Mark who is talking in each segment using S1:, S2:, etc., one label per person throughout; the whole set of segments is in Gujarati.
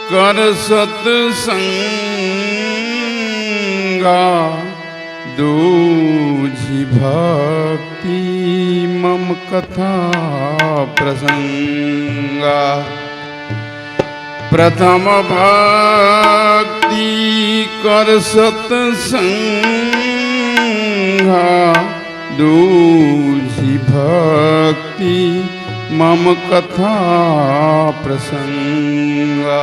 S1: कर सत्संगा दूझी भक्ति मम कथा प्रसंगा। प्रथम भक्ति कर सत्संगा दूझी भक्ति मम कथा प्रसंगा।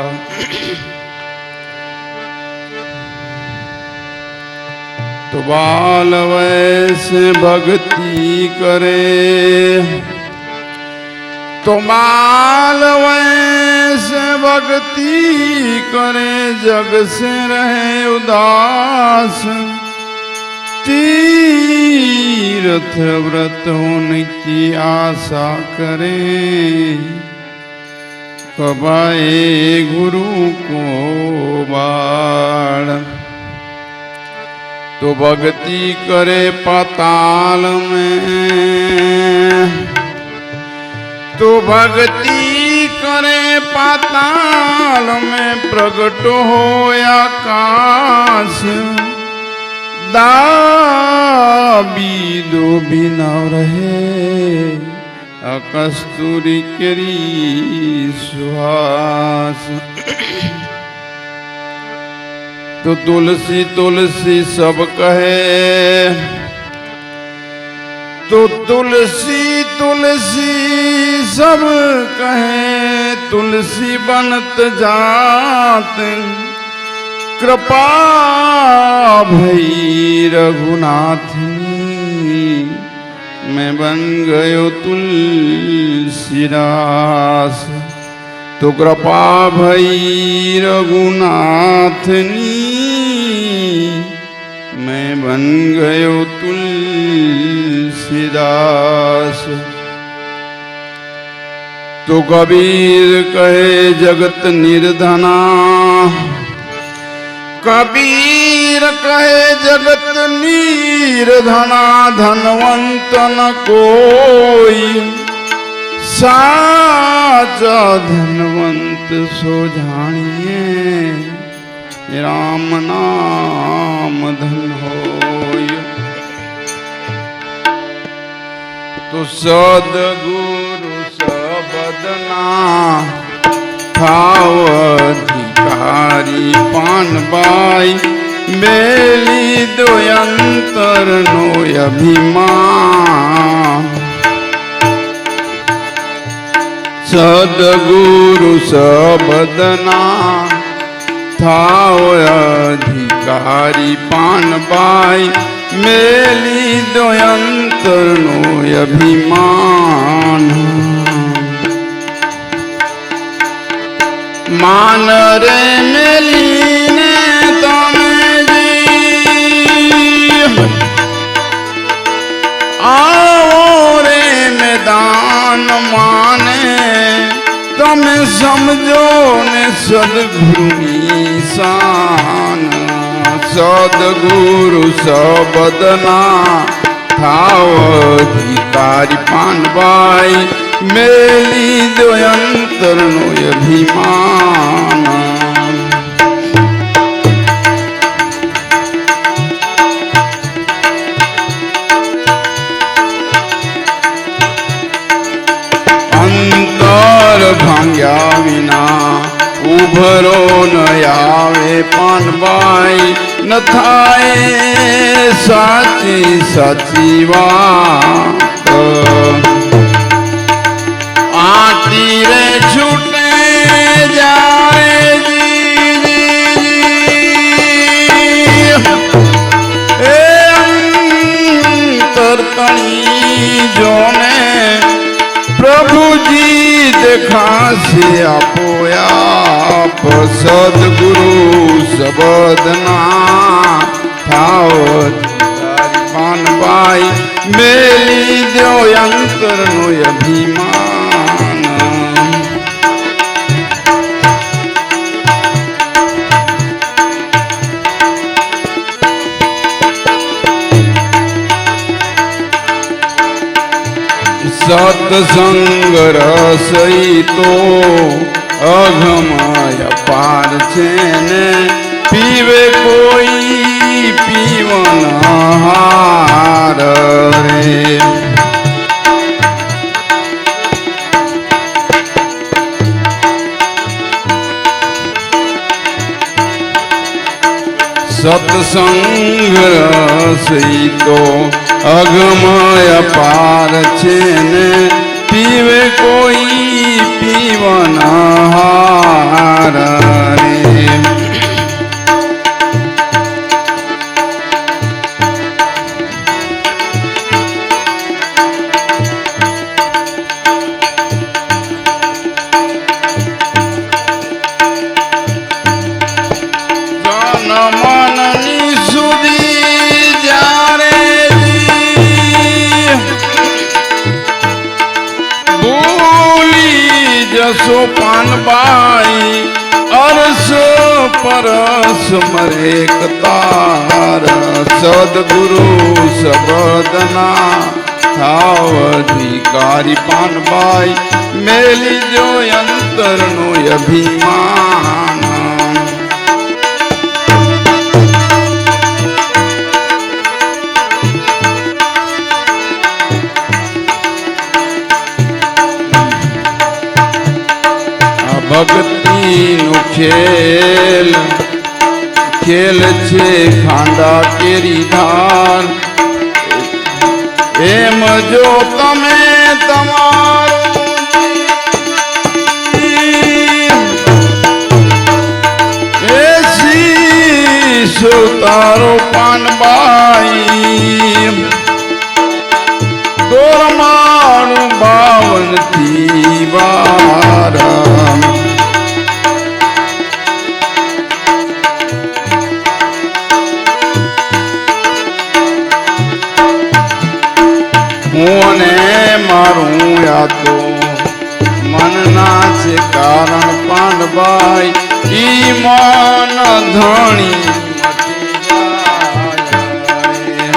S1: तो बाल वैसे भक्ति करे, तो बाल वैसे भक्ति करे, जग से रहे उदास। तीर्थ व्रत होने की आशा करें, कब आए गुरु को बाढ़। तो भक्ति करे पाताल में, तो भक्ति करे पाताल में, प्रगट हो आकाश। दाबी दो बिना रहे, कस्तूरी केरी सुहास। तो तुलसी तुलसी सब कहे, तो तुलसी तुलसी सब कहे, तुलसी बनत जात। कृपा भई रघुनाथनी, मैं बन गयो तुलसीदास। तो कृपा भई रघुनाथनी, मैं बन गयो तुलसीदास। तो कबीर कहे जगत निर्धना, कबीर कहे जगत निर्धना। धनवंत न कोई, साचा धनवंत सो जानिए। राम नाम धन होय। तो सद्गुरु सबदना, थाव अधिकारी पान बाई। मेली दो अंतर नो अभिमान। सद्गुरु सबदना, थाव अधिकारी पान बाई। मेली दो अंतर नो अभिमान। मान रे मेलीने तमे जी, आओ रे मैदान माने। तमे समझो ने सद्गुरु निशान। सद्गुरु सबदना, थाव अधिकारी पान बाई। मेली दो अंतर नो अभिमान। अंतर भांग्या विना उभरो न आवे पान बाई। न थाए साची साची बात। आटी रे छूटे जाए जी, ए अंतर तणी जोने। प्रभु जी देखा से आपो आप। सद्गुरु सबदना, थाव अधिकारी पान बाई। मेली दो अंतर नो अभिमान। सत्संग रसई तो अघम અપાર છે ને પીવે કોઈ પીવનહાર રે. સત્સંગ રસ ઈ તો અગમય અપાર છે ને પીવે કોઈ પીવનહાર રે. પાનબાઈ અરસ પરસ મરે કતાર સદગુરુ શબ્દના થાવ અધિકારી પાનબાઈ મેલી જો અંતરનું અભિમાન. ભક્તિ નું ખેલ ખેલ છે ખાંડા કેરી ધાર. એમ જો તમે તમારું શીશો તારો પાનબાઈ તોરમાણું 52 થી વાર. હું ને મારું યા તો મનના છે કારણ પાનબાઈ ઈ મન ધણી મટી જાય.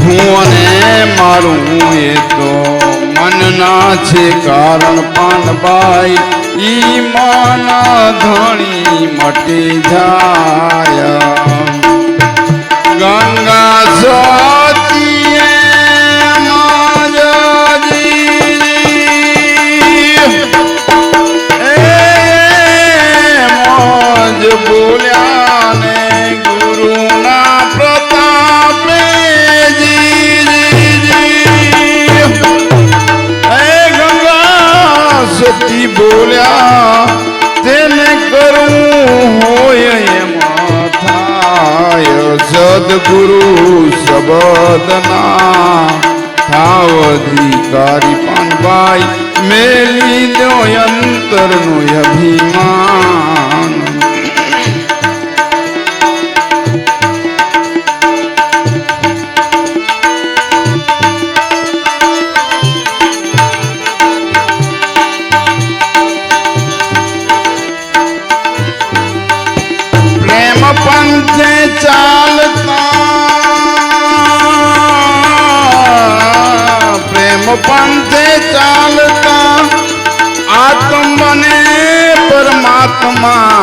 S1: હું ને મારું એ તો મનના છે કારણ પાનબાઈ ઈ માના ધણી મટી જાય. ગંગા સતીએ મોજ બોલ્યા ને ગુરુના પ્રતાપે સતી બોલ્યા તેને કરવું હોય એમાં થાય. સદગુરુ શબ્દના થાવ અધિકારી પાનબાઈ મેલી દો અંતરનું અભિમાન. પંથે ચાલતા પ્રેમ પંથે ચાલતા આત્મને પરમાત્મા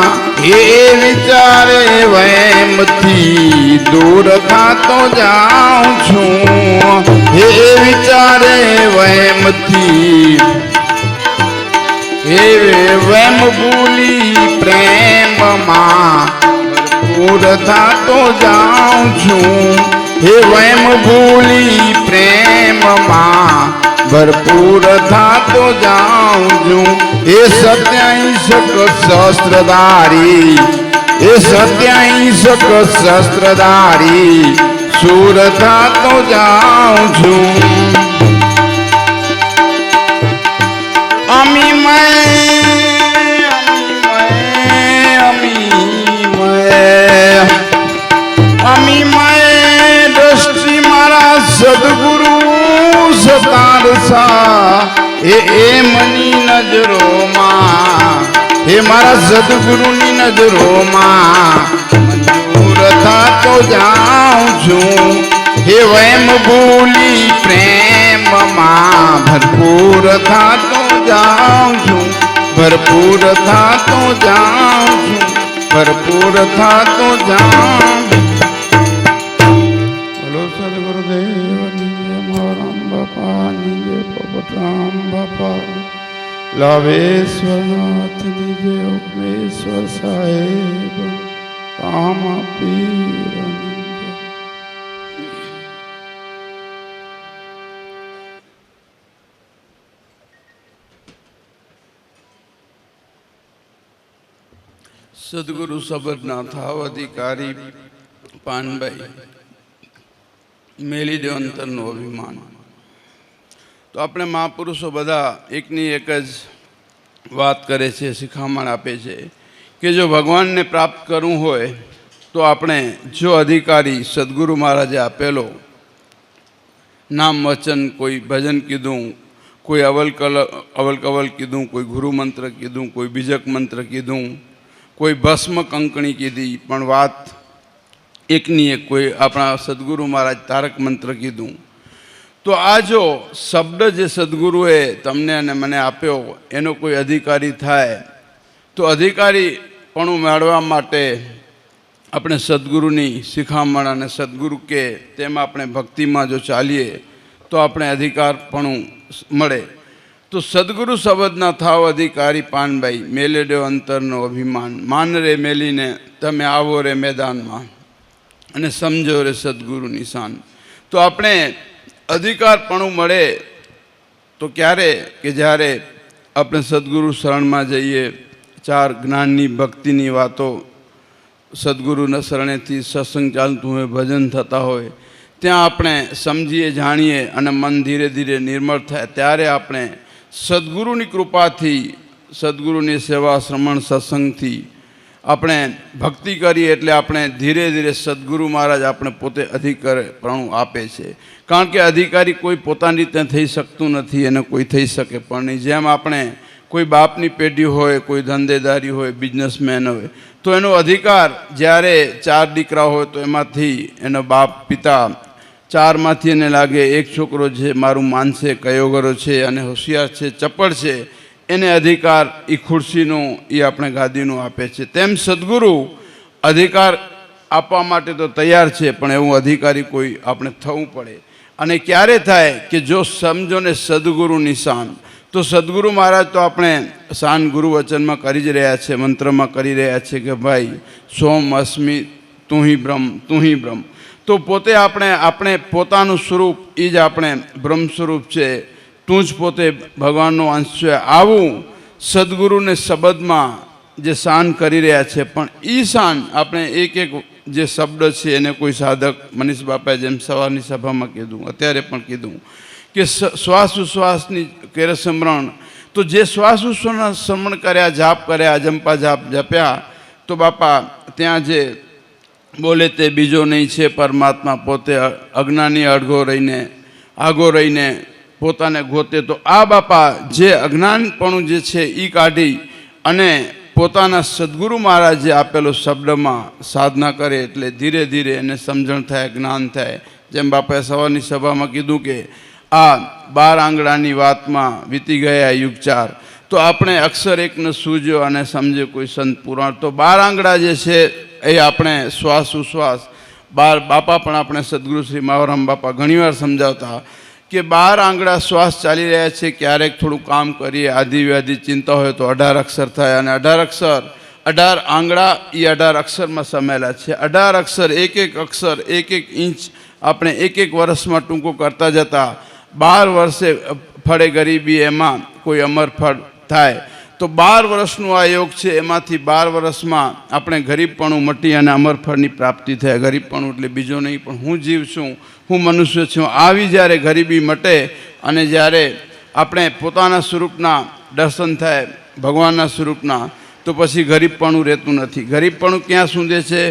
S1: એ વિચારે વહેમથી દૂર થાતો જાઉં છું. એ વિચારે વહેમથી એ વેમ ભૂલી પ્રેમમાં પૂર થાતો જાઉં છું. હે વેમ ભૂલી પ્રેમમાં ભરપૂર થાતો જાઉં છું. એ 87 શસ્ત્રધારી એ 87 શસ્ત્રધારી સુર થાતો જાઉં છું. અમી દ્રષ્ટિ મારા સદગુરુ સતારસા એ મની નજરોમાં એ મારા સદગુરુની નજરોમાં મંજૂર થાતો જાઉં છું. એ વેમ ભૂલી પ્રેમમાં ભરપૂર થાતો જાઉં છું, ભરપૂર થાતો જાઉં છું, ભરપૂર થાતો જાઉં. બોલો સદગુરુદેવની જય, મારામ બાપાની જય, પોપટરામ બાપા, લાવેશ્વરનાથની જય, ઉપમેશ્વર સાહેબ, રામા પીરની જય. સદગુરુ સબરના થાવ અધિકારી પાનભાઈ મેલી દેવંતરનું અભિમાન. તો આપણે મહાપુરુષો બધા એકની એક જ વાત કરે છે, શિખામણ આપે છે કે જો ભગવાનને પ્રાપ્ત કરવું હોય તો આપણે જો અધિકારી સદગુરુ મહારાજે આપેલો નામ વચન, કોઈ ભજન કીધું, કોઈ અવલ કીધું, કોઈ ગુરુ મંત્ર કીધું, કોઈ બીજક મંત્ર કીધું, કોઈ ભસ્મ કંકણી કીધી, પણ વાત એકની એક, કોઈ આપણા સદગુરુ મહારાજ તારક મંત્ર કીધું, તો આ જો શબ્દ જે સદગુરુએ તમને અને મને આપ્યો એનો કોઈ અધિકારી થાય તો અધિકારીપણું મેળવવા માટે આપણે સદગુરુની શિખામણ અને સદગુરુ કે તેમાં આપણે ભક્તિમાં જો ચાલીએ તો આપણે અધિકારપણું મળે. તો સદગુરુ શબ્દના થાવ અધિકારી પાનભાઈ મેલે દેવ અંતરનો અભિમાન, માન રે મેલીને તમે આવો રે મેદાનમાં અને સમજો રે સદગુરુ નિશાન. તો આપણે અધિકારપણું મળે તો ક્યારે કે જ્યારે આપણે સદગુરુ શરણમાં જઈએ, ચાર જ્ઞાનની ભક્તિની વાતો સદગુરુના શરણેથી સત્સંગ ચાલતું હોય, ભજન થતા હોય, ત્યાં આપણે સમજીએ, જાણીએ અને મન ધીરે ધીરે નિર્મળ થાય, ત્યારે આપણે સદગુરુની કૃપાથી, સદગુરુની સેવા શ્રમણ સત્સંગથી આપણે ભક્તિ કરીએ એટલે આપણે ધીરે ધીરે સદગુરુ મહારાજ આપણે પોતે અધિકારપણું આપે છે. કારણ કે અધિકારી કોઈ પોતાની રીતે થઈ શકતું નથી અને કોઈ થઈ શકે પણ નહીં. જેમ આપણે કોઈ બાપની પેઢી હોય, કોઈ ધંધેદારી હોય, બિઝનેસમેન હોય, તો એનો અધિકાર જ્યારે 4 દીકરા હોય તો એમાંથી એનો બાપ પિતા ચારમાંથી એને લાગે એક છોકરો છે મારું માનશે, કયોગરો છે અને હોશિયાર છે, ચપળ છે, એને અધિકાર એ ખુરશીનું, એ આપણે ગાદીનું આપે છે. તેમ સદગુરુ અધિકાર આપવા માટે તો તૈયાર છે, પણ એવું અધિકારી કોઈ આપણે થવું પડે. અને ક્યારે થાય કે જો સમજો ને સદગુરુ નિશાન. તો સદગુરુ મહારાજ તો આપણે શાન ગુરુ વચનમાં કરી જ રહ્યા છે, મંત્રમાં કરી રહ્યા છે કે ભાઈ સોમ અસ્મિ તું હિ બ્રહ્મ, તું હિ બ્રહ્મ. તો પોતે આપણે પોતાનું સ્વરૂપ એ જ આપણે બ્રહ્મ સ્વરૂપ છે, તું જ પોતે ભગવાનનો અંશ છે. આવું સદગુરુને શબ્દમાં જે શાન કરી રહ્યા છે, પણ એ શાન આપણે એક એક જે શબ્દ છે એને કોઈ સાધક મનીષ બાપાએ જેમ સવારની સભામાં કીધું, અત્યારે પણ કીધું કે શ્વાસ ઉશ્વાસની કરે સ્મરણ. તો જે શ્વાસ ઉશ્વાસના સ્મરણ કર્યા, જાપ કર્યા, જંપા જાપ જપ્યા, તો બાપા ત્યાં જે બોલે તે બીજો નહીં છે પરમાત્મા પોતે, અજ્ઞાની આગો રહીને પોતાને ગોતે. તો આ બાપા જે અજ્ઞાનપણું જે છે એ કાઢી અને પોતાના સદગુરુ મહારાજે આપેલો શબ્દમાં સાધના કરે એટલે ધીરે ધીરે એને સમજણ થાય, જ્ઞાન થાય. જેમ બાપાએ સવારની સભામાં કીધું કે આ 12 આંગળાની વાતમાં વીતી ગયા યુગ 4. તો આપણે અક્ષર એકને સૂજ્યો અને સમજ્યો કોઈ સંત પુરાણ. તો 12 આંગળા જે છે એ આપણે શ્વાસ ઉશ્વાસ, બાપા પણ આપણે સદગુરુ શ્રી માવરામ બાપા ઘણીવાર સમજાવતા કે 12 આંગળા શ્વાસ ચાલી રહ્યા છે. ક્યારેક થોડું કામ કરીએ, આધિ વ્યાધિ ચિંતા હોય તો 18 અક્ષર થાય, અને 18 આંગળા એ 18 અક્ષરમાં સમેલા છે. 18 અક્ષર, એક અક્ષર 1 ઇંચ આપણે 1 વર્ષમાં ટૂંકો કરતા જતા 12 વર્ષે ફળે ગરીબી, એમાં કોઈ અમર ફળ થાય. તો 12 વર્ષનું આ યોગ છે, એમાંથી 12 વર્ષમાં આપણે ગરીબપણું મટી અને અમરફળની પ્રાપ્તિ થાય. ગરીબપણું એટલે બીજો નહીં, પણ હું જીવ છું, હું મનુષ્ય છું, આવી જ્યારે ગરીબી મટે અને જ્યારે આપણે પોતાના સ્વરૂપના દર્શન થાય, ભગવાનના સ્વરૂપના, તો પછી ગરીબપણું રહેતું નથી. ગરીબપણું ક્યાં સુધી છે?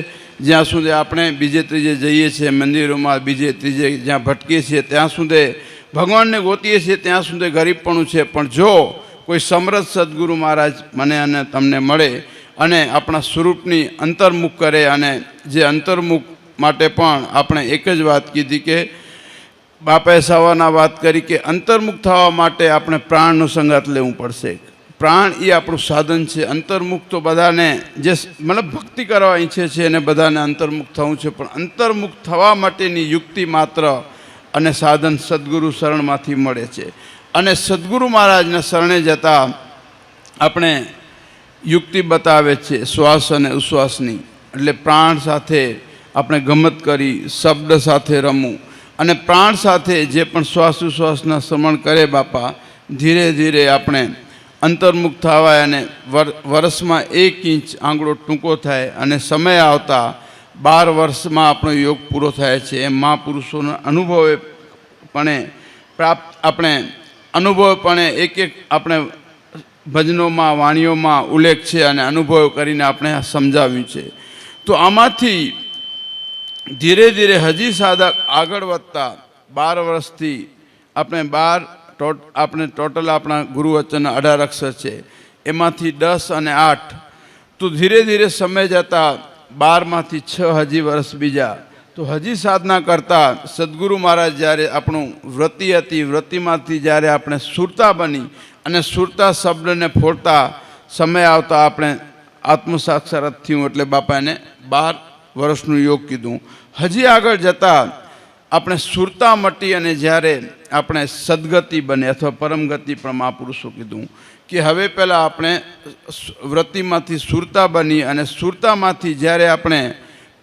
S1: જ્યાં સુધી આપણે બીજે ત્રીજે જઈએ છીએ, મંદિરોમાં બીજે ત્રીજે જ્યાં ભટકીએ છીએ ત્યાં સુધી ભગવાનને ગોતીએ છીએ, ત્યાં સુધી ગરીબપણું છે. પણ જો કોઈ સમર્થ સદગુરુ મહારાજ મને અને તમને મળે અને આપણા સ્વરૂપની અંતર્મુખ કરે, અને જે અંતર્મુખ માટે પણ આપણે એક જ વાત કીધી કે બાપાએ સવારના વાત કરી કે અંતર્મુખ થવા માટે આપણે પ્રાણનો સંગાત લેવું પડશે. પ્રાણ એ આપણું સાધન છે. અંતર્મુખ તો બધાને જે મતલબ ભક્તિ કરવા ઈચ્છે છે એને બધાને અંતર્મુખ થવું છે, પણ અંતર્મુખ થવા માટેની યુક્તિ માત્ર અને સાધન સદગુરુ શરણમાંથી મળે છે. અને સદગુરુ મહારાજના શરણે જતાં આપણે યુક્તિ બતાવે છે શ્વાસ અને ઉશ્વાસની. એટલે પ્રાણ સાથે આપણે ગમત કરી, શબ્દ સાથે રમવું અને પ્રાણ સાથે જે પણ શ્વાસ ઉશ્વાસના શ્રવણ કરે બાપા, ધીરે ધીરે આપણે અંતર્મુખ થવાય અને વર્ષમાં 1 ઇંચ આંગળો ટૂંકો થાય અને સમય આવતા 12 વર્ષમાં આપણો યોગ પૂરો થાય છે. એમ મહાપુરુષોના અનુભવે પણ પ્રાપ્ત આપણે અનુભવપણે એક આપણે ભજનોમાં વાણીઓમાં ઉલ્લેખ છે અને અનુભવ કરીને આપણે સમજાવ્યું છે. તો આમાંથી ધીરે ધીરે હજી સાધક આગળ વધતા 12 વર્ષથી આપણે ટોટલ આપણા ગુરુવચન 18 અક્ષર છે, એમાંથી 10 અને 8, તો ધીરે ધીરે સમય જતાં 12માંથી 6 હજી વર્ષ બીજા. તો હજી સાધના કરતાં સદગુરુ મહારાજ જ્યારે આપણું વૃત્તિ હતી, વૃત્તિમાંથી જ્યારે આપણે સુરતા બની અને સુરતા શબ્દને ફોડતા સમય આવતા આપણે આત્મસાક્ષાત થયું. એટલે બાપા એને 12 વર્ષનું યોગ કીધું. હજી આગળ જતાં આપણે સુરતા મટી અને જ્યારે આપણે સદગતિ બને અથવા પરમગતિ પણ મહાપુરુષો કીધું કે હવે પહેલાં આપણે વૃત્તિમાંથી સુરતા બની અને સુરતામાંથી જ્યારે આપણે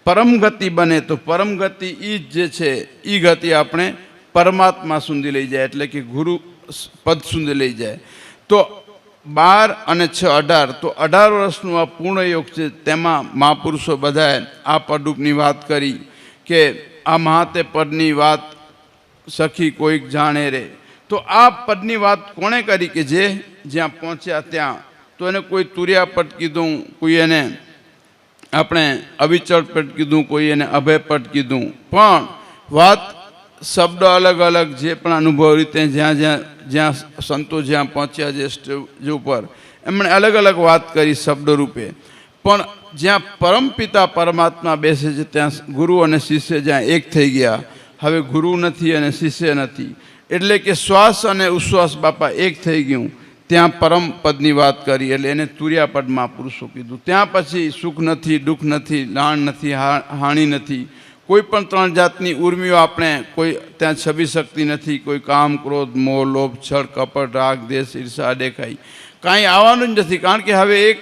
S1: પરમગતિ બને તો પરમગતિ એ જે છે એ ગતિ આપણે પરમાત્મા સુધી લઈ જાય, એટલે કે ગુરુ પદ સુધી લઈ જાય. તો 12 અને 6 18, તો 18 વર્ષનું આ પૂર્ણ યોગ છે. તેમાં મહાપુરુષો બધાએ આ પદરૂપની વાત કરી કે આ મહાતે પદની વાત સખી કોઈક જાણે રે. તો આ પદની વાત કોણે કરી કે જે જ્યાં પહોંચ્યા ત્યાં. તો એને કોઈ તુર્યા પદ કીધું, કોઈ એને આપણે અવિચળ પદ કીધું, કોઈ એને અભય પદ કીધું. પણ વાત શબ્દ અલગ અલગ જે પણ અનુભવ રીતે જ્યાં સંતો જ્યાં પહોંચ્યા જે સ્ટેજ ઉપર એમણે અલગ અલગ વાત કરી શબ્દ રૂપે. પણ જ્યાં પરમપિતા પરમાત્મા બેસે છે ત્યાં ગુરુ અને શિષ્ય જ્યાં એક થઈ ગયા, હવે ગુરુ નથી અને શિષ્ય નથી, એટલે કે શ્વાસ અને ઉશ્વાસ બાપા એક થઈ ગયું. ત્યાં પરમ પદની વાત કરી એટલે એને તુર્યા પદ મહાપુરુષો કીધું. ત્યાં પછી સુખ નથી, દુઃખ નથી, લાણ નથી, હાનિ નથી, કોઈ પણ 3 જાતની ઉર્મિઓ આપણે કોઈ ત્યાં છબી શકતી નથી. કોઈ કામ, ક્રોધ, મોહ, લોભ, છળ, કપટ, રાગ, દ્વેષ, ઈર્ષા, દેખાઈ કાંઈ આવવાનું જ નથી. કારણ કે હવે એક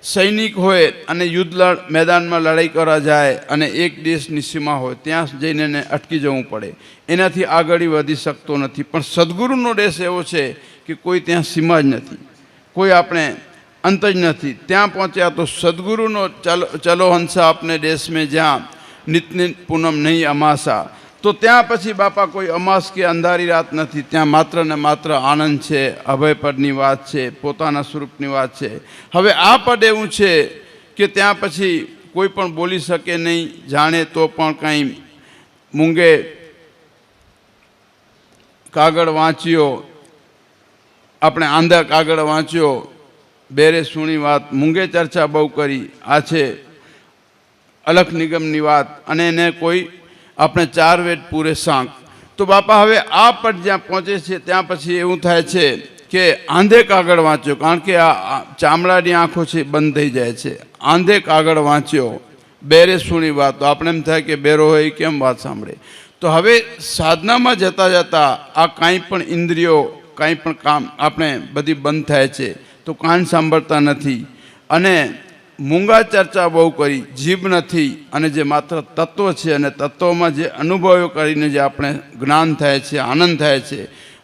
S1: સૈનિક હોય અને યુદ્ધ મેદાનમાં લડાઈ કરવા જાય અને એક દેશની સીમા હોય ત્યાં જઈને એને અટકી જવું પડે, એનાથી આગળ વધી શકતો નથી. પણ સદગુરુનો દેશ એવો છે કે કોઈ ત્યાં સીમા જ નથી, કોઈ આપણે અંત જ નથી. ત્યાં પહોંચ્યા તો સદગુરુનો ચલો હંસા આપને દેશ મેં જ્યાં નિત્ય પૂનમ નહીં અમાસા. તો ત્યાં પછી બાપા કોઈ અમાસ કે અંધારી રાત નથી. ત્યાં માત્ર ને માત્ર આનંદ છે, અભય પદની વાત છે, પોતાના સ્વરૂપની વાત છે. હવે આ પદ એવું છે કે ત્યાં પછી કોઈ પણ બોલી શકે નહીં, જાણે તો પણ કાંઈ મૂંગે કાગળ વાંચ્યો, આપણે આંધા કાગળ વાંચ્યો, બેરે સુણી વાત, મૂંગે ચર્ચા બહુ કરી. આ છે અલખ નિગમની વાત. અને એને કોઈ આપણે 4 વેદ પૂરે સાંક. તો બાપા હવે આ પદ જ્યાં પહોંચે છે ત્યાં પછી એવું થાય છે કે આંધે કાગળ વાંચ્યો, કારણ કે આ ચામડાની આંખો છે બંધ થઈ જાય છે. આંધે કાગળ વાંચ્યો, બેરે સુણી વાત. તો આપણે એમ થાય કે બેરો હોય કેમ વાત સાંભળે. તો હવે સાધનામાં જતાં જતાં આ કાંઈ પણ ઇન્દ્રિયો, કાંઈ પણ કામ આપણે બધી બંધ થાય છે. તો કાન સાંભળતા નથી અને મૂંગા ચર્ચા બહુ કરી, જીભ નથી અને જે માત્ર તત્વ છે અને તત્વમાં જે અનુભવો કરીને જે આપણે જ્ઞાન થાય છે, આનંદ થાય છે.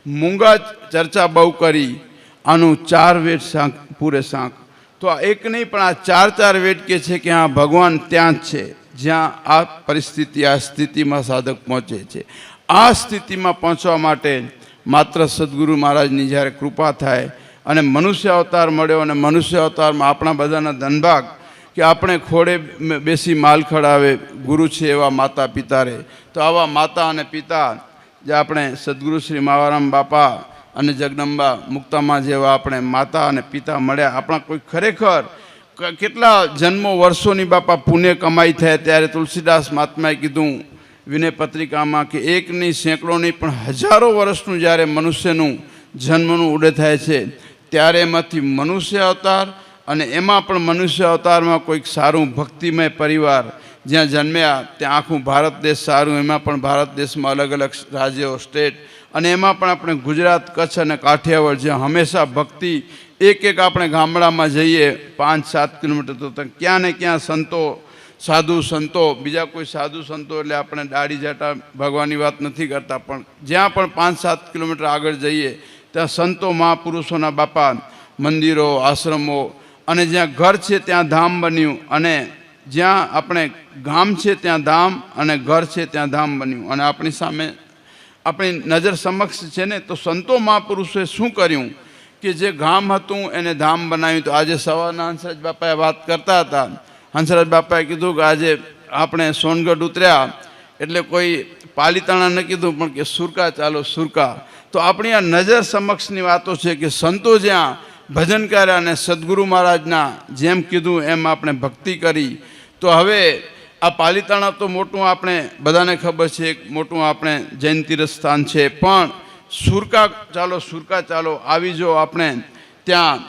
S1: મૂંગા ચર્ચા બહુ કરી, આનું 4 વેદ સાંક પૂરે સાંક. તો આ એક નહીં પણ આ 4 વેદ કે છે કે હા ભગવાન ત્યાં જ છે જ્યાં આ પરિસ્થિતિ, આ સ્થિતિમાં સાધક પહોંચે છે. આ સ્થિતિમાં પહોંચવા માટે માત્ર સદગુરુ મહારાજની જ્યારે કૃપા થાય અને મનુષ્ય અવતાર મળ્યો અને મનુષ્ય અવતારમાં આપણા બધાના ધનભાગ કે આપણે ખોડે બેસી માલ ખડાવે ગુરુ છે એવા માતા પિતા રહે. તો આવા માતા અને પિતા જે આપણે સદગુરુ શ્રી માવારામ બાપા અને જગદંબા મુક્તામાં જેવા આપણે માતા અને પિતા મળ્યા, આપણા કોઈ ખરેખર કેટલા જન્મો વર્ષોની બાપા પુણ્ય કમાઈ થાય ત્યારે તુલસીદાસ મહાત્માએ કીધું વિનય પત્રિકામાં કે એક નહીં સેંકડો નહીં પણ હજારો વર્ષનું જ્યારે મનુષ્યનું જન્મનું ઉડે થાય છે ત્યારે એમાંથી મનુષ્ય અવતાર અને એમાં પણ મનુષ્ય અવતારમાં કોઈક સારું ભક્તિમય પરિવાર જ્યાં જન્મ્યા ત્યાં આખું ભારત દેશ સારું, એમાં પણ ભારત દેશમાં અલગ અલગ રાજ્યો સ્ટેટ અને એમાં પણ આપણે ગુજરાત કચ્છ અને કાઠિયાવાડ જ્યાં હંમેશા ભક્તિ એક આપણે ગામડામાં જઈએ 5-7 કિલોમીટર તો ક્યાં ને ક્યાં સંતો સાધુ સંતો બીજા કોઈ સાધુ સંતો એટલે આપણે દાઢી જાટા ભગવાનની વાત નથી કરતા પણ જ્યાં પણ 5-7 કિલોમીટર આગળ જઈએ ત્યાં સંતો મહાપુરુષોના બાપા મંદિરો આશ્રમો અને જ્યાં ઘર છે ત્યાં ધામ બન્યું અને જ્યાં આપણે ગામ છે ત્યાં ધામ અને ઘર છે ત્યાં ધામ બન્યું અને આપણી સામે આપણી નજર સમક્ષ છે ને તો સંતો મહાપુરુષોએ શું કર્યું કે જે ગામ હતું એને ધામ બનાવ્યું. તો આજે સવારના હંસરાજ બાપાએ વાત કરતા હતા. હંસરાજ બાપાએ કીધું કે આજે આપણે સોનગઢ ઉતર્યા એટલે કોઈ પાલીતાણા ન કીધું પણ કે સુરકા ચાલો સુરકા. તો આપણી આ નજર સમક્ષની વાતો છે કે સંતો જ્યાં ભજન કર્યા અને સદગુરુ મહારાજના જેમ કીધું એમ આપણે ભક્તિ કરી. તો હવે આ પાલીતાણા તો મોટું આપણે બધાને ખબર છે એક મોટું આપણે જૈન તીર્થ સ્થાન છે પણ સુરકા ચાલો આવી જો આપણે ત્યાં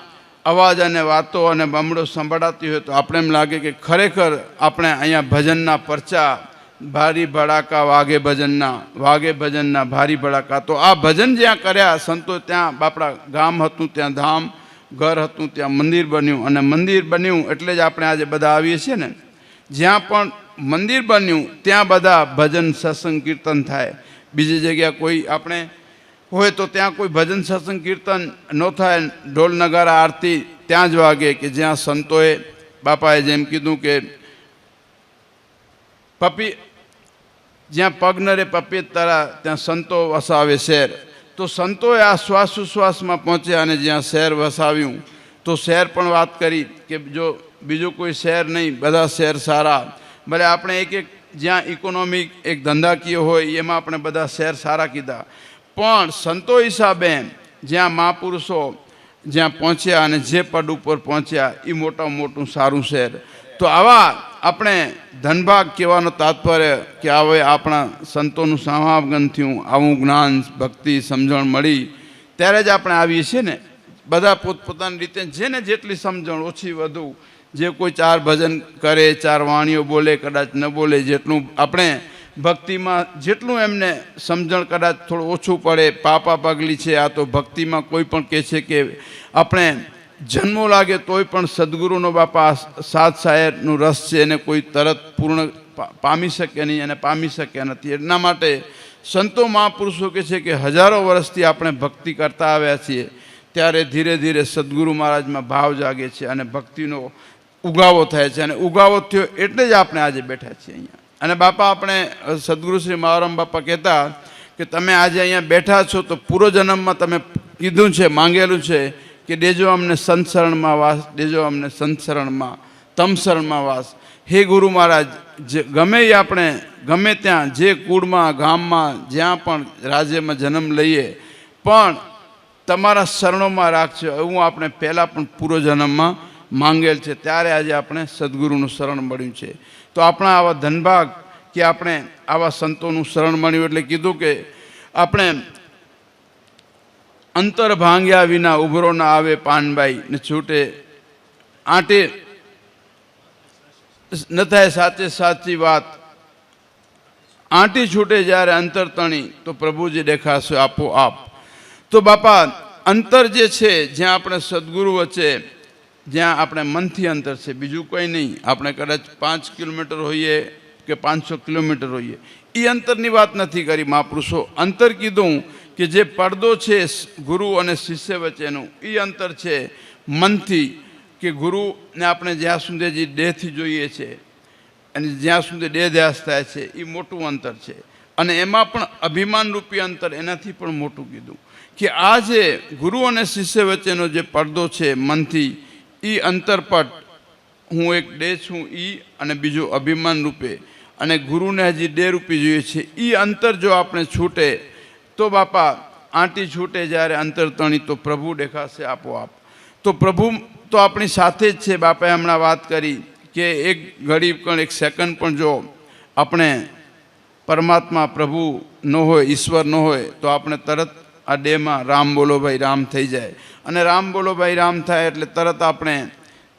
S1: અવાજ અને વાતો અને બમડો સંભળાતી હોય તો આપણે એમ લાગે કે ખરેખર આપણે અહીંયા ભજનના પરચા ભારી ભડાકા વાગે ભજનના ભારી ભડાકા. તો આ ભજન જ્યાં કર્યા સંતો ત્યાં બાપડા ગામ હતું ત્યાં ધામ, ઘર હતું ત્યાં મંદિર બન્યું અને મંદિર બન્યું એટલે જ આપણે આજે બધા આવીએ છીએ ને. જ્યાં પણ મંદિર બન્યું ત્યાં બધા ભજન સત્સંગ કીર્તન થાય. બીજી જગ્યા કોઈ આપણે હોય તો ત્યાં કોઈ ભજન સત્સંગ કીર્તન ન થાય, ઢોલ નગારા આરતી ત્યાં જ વાગે કે જ્યાં સંતોએ બાપાએ જેમ કીધું કે જ્યાં પગ ન રે પપી તારા ત્યાં સંતો વસાવે શહેર. તો સંતોએ આ શ્વાસોશ્વાસમાં પહોંચ્યા અને જ્યાં શહેર વસાવ્યું તો શહેર પણ વાત કરી કે જો બીજું કોઈ શહેર નહીં બધા શહેર સારા. ભલે આપણે એક જ્યાં ઇકોનોમિક એક ધંધાકીય હોય એમાં આપણે બધા શહેર સારા કીધા પણ સંતો હિસાબે જ્યાં મહાપુરુષો જ્યાં પહોંચ્યા અને જે પદ ઉપર પહોંચ્યા એ મોટામાં મોટું સારું શહેર. તો આવા આપણે ધનભાગ કહેવાનો તાત્પર્ય કે હવે આપણા સંતોનું સમાગમ થયું, આવું જ્ઞાન ભક્તિ સમજણ મળી ત્યારે જ આપણે આવીએ છીએ ને. બધા પોતપોતાની રીતે જેને જેટલી સમજણ ઓછી વધુ જે કોઈ 4 ભજન કરે 4 વાણીઓ બોલે કદાચ ન બોલે જેટલું આપણે ભક્તિમાં જેટલું એમને સમજણ કદાચ થોડું ઓછું પડે પાપા પગલી છે. આ તો ભક્તિમાં કોઈ પણ કહે છે કે આપણે જન્મો લાગે તોય પણ સદગુરુનો બાપા સાત શાયરનું રસ છે એને કોઈ તરત પૂર્ણ પામી શકે નહીં અને પામી શક્યા નથી. એના માટે સંતો મહાપુરુષો કહે છે કે હજારો વર્ષથી આપણે ભક્તિ કરતા આવ્યા છીએ ત્યારે ધીરે ધીરે સદગુરુ મહારાજમાં ભાવ જાગે છે અને ભક્તિનો ઉગાવો થાય છે અને ઉગાવો થયો એટલે જ આપણે આજે બેઠા છીએ અહીંયા. અને બાપા આપણે સદગુરુ શ્રી મહારામ બાપા કહેતા કે તમે આજે અહીંયા બેઠા છો તો પૂર્વજન્મમાં તમે કીધું છે માંગેલું છે કે દેજો અમને સંત શરણમાં વાસ, દેજો અમને સંત શરણમાં તમ શરણમાં વાસ. હે ગુરુ મહારાજ જે ગમે એ આપણે ગમે ત્યાં જે કુળમાં ગામમાં જ્યાં પણ રાજ્યમાં જન્મ લઈએ પણ તમારા શરણોમાં રાખજો એવું આપણે પહેલાં પણ પૂર્વજન્મમાં માંગેલ છે ત્યારે આજે આપણે સદગુરુનું શરણ મળ્યું છે. તો આપણા આવા ધનભાગ કે આપણે આવા સંતોનું શરણ મળ્યું એટલે કીધું કે આપણે અંતર ભાંગ્યા વિના ઉભરો ના આવે પાનબાઈ ને છૂટે આંટે ન થાય સાચે સાચી વાત આંટી છૂટે જ્યારે અંતર તણી તો પ્રભુજી દેખાશે આપોઆપ. તો બાપા અંતર જે છે જ્યાં આપણે સદગુરુ વચ્ચે જ્યાં આપણે મનથી અંતર છે બીજું કંઈ નહીં. આપણે કદાચ 5 કિલોમીટર હોઈએ કે 500 કિલોમીટર હોઈએ એ અંતરની વાત નથી કરી મહાપુરુષો. અંતર કીધું કે જે પડદો છે ગુરુ અને શિષ્ય વચ્ચેનું એ અંતર છે મનથી કે ગુરુને આપણે જ્યાં સુધી જે દેહથી જોઈએ છે અને જ્યાં સુધી દેહ ધ્યાસ થાય છે એ મોટું અંતર છે. અને એમાં પણ અભિમાનરૂપી અંતર એનાથી પણ મોટું કીધું કે આ જે ગુરુ અને શિષ્ય વચ્ચેનો જે પડદો છે મનથી એ અંતરપટ હું એક દેહ છું એ અને બીજું અભિમાન રૂપે અને ગુરુને હજી દેહ રૂપી જોઈએ છે એ અંતર જો આપણે છૂટે તો બાપા આંટી છૂટે જ્યારે અંતર તણી તો પ્રભુ દેખાશે આપોઆપ. તો પ્રભુ તો આપણી સાથે જ છે. બાપાએ હમણાં વાત કરી કે એક ઘડી પણ એક સેકન્ડ પણ જો આપણે પરમાત્મા પ્રભુ ન હોય, ઈશ્વર ન હોય, તો આપણે તરત આ ડેમાં રામ બોલો ભાઈ રામ થઈ જાય. અને રામ બોલો ભાઈ રામ થાય એટલે તરત આપણે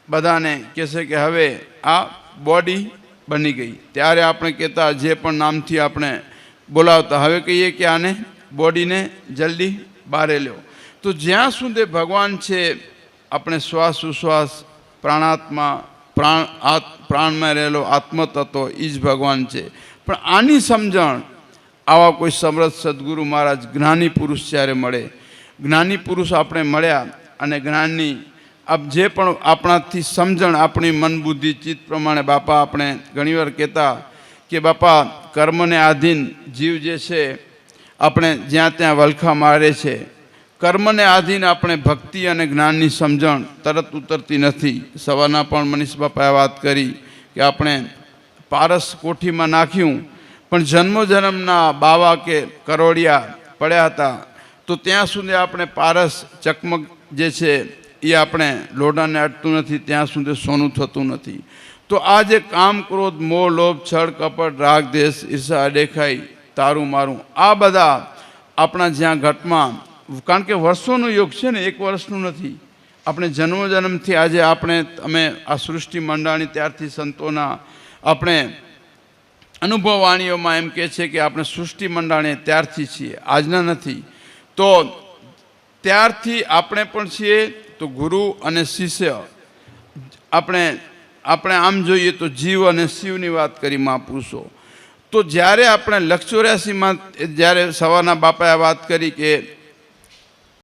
S1: બધાને કહેશે કે હવે આ બોડી બની ગઈ. ત્યારે આપણે કહેતા જે પણ નામથી આપણે બોલાવતા, હવે કહીએ કે આને બોડીને જલ્દી બહાર લ્યો. તો જ્યાં સુધી ભગવાન છે, આપણે શ્વાસ ઉશ્વાસ પ્રાણાત્મા પ્રાણમાં રહેલો આત્મતત્વ એ જ ભગવાન છે. પણ આની સમજણ આવા કોઈ સમર્થ સદગુરુ મહારાજ જ્ઞાની પુરુષ જ્યારે મળે, જ્ઞાની પુરુષ આપણે મળ્યા અને જ્ઞાનની જે પણ આપણાથી સમજણ, આપણી મન બુદ્ધિ ચિત્ત પ્રમાણે બાપા આપણે ઘણીવાર કહેતા કે બાપા કર્મને આધીન જીવ જે છે આપણે જ્યાં ત્યાં વલખા મારે છે. કર્મને આધીન આપણે ભક્તિ અને જ્ઞાનની સમજણ તરત ઉતરતી નથી. સવારના પણ મનીષ બાપાએ વાત કરી કે આપણે પારસ કોઠીમાં નાખ્યું પણ જન્મોજન્મના બાવા કે કરોડિયા પડ્યા હતા, તો ત્યાં સુધી આપણે પારસ ચકમક જે છે એ આપણે લોઢાને અટતું નથી, ત્યાં સુધી સોનું થતું નથી. તો આ જે કામ ક્રોધ મોહ લોભ છળ કપટ રાગ દેશ ઈર્ષા દેખાઈ તારું મારું, આ બધા આપણા જ્યાં ઘટમાં, કારણ કે વર્ષોનું યુગ છે ને, એક વર્ષનું નથી. આપણે જન્મોજન્મથી આજે અમે આ સૃષ્ટિ મંડાણી ત્યારથી સંતોના આપણે અનુભવવાણીઓમાં એમ કહે છે કે આપણે સૃષ્ટિ મંડાણી ત્યારથી છીએ, આજના નથી. તો ત્યારથી આપણે પણ છીએ. તો ગુરુ અને શિષ્ય આપણે આમ જોઈએ તો જીવ અને શિવની વાત કરી મહાપુરુષો. તો જ્યારે આપણે 184માં જ્યારે સવારના બાપાએ વાત કરી કે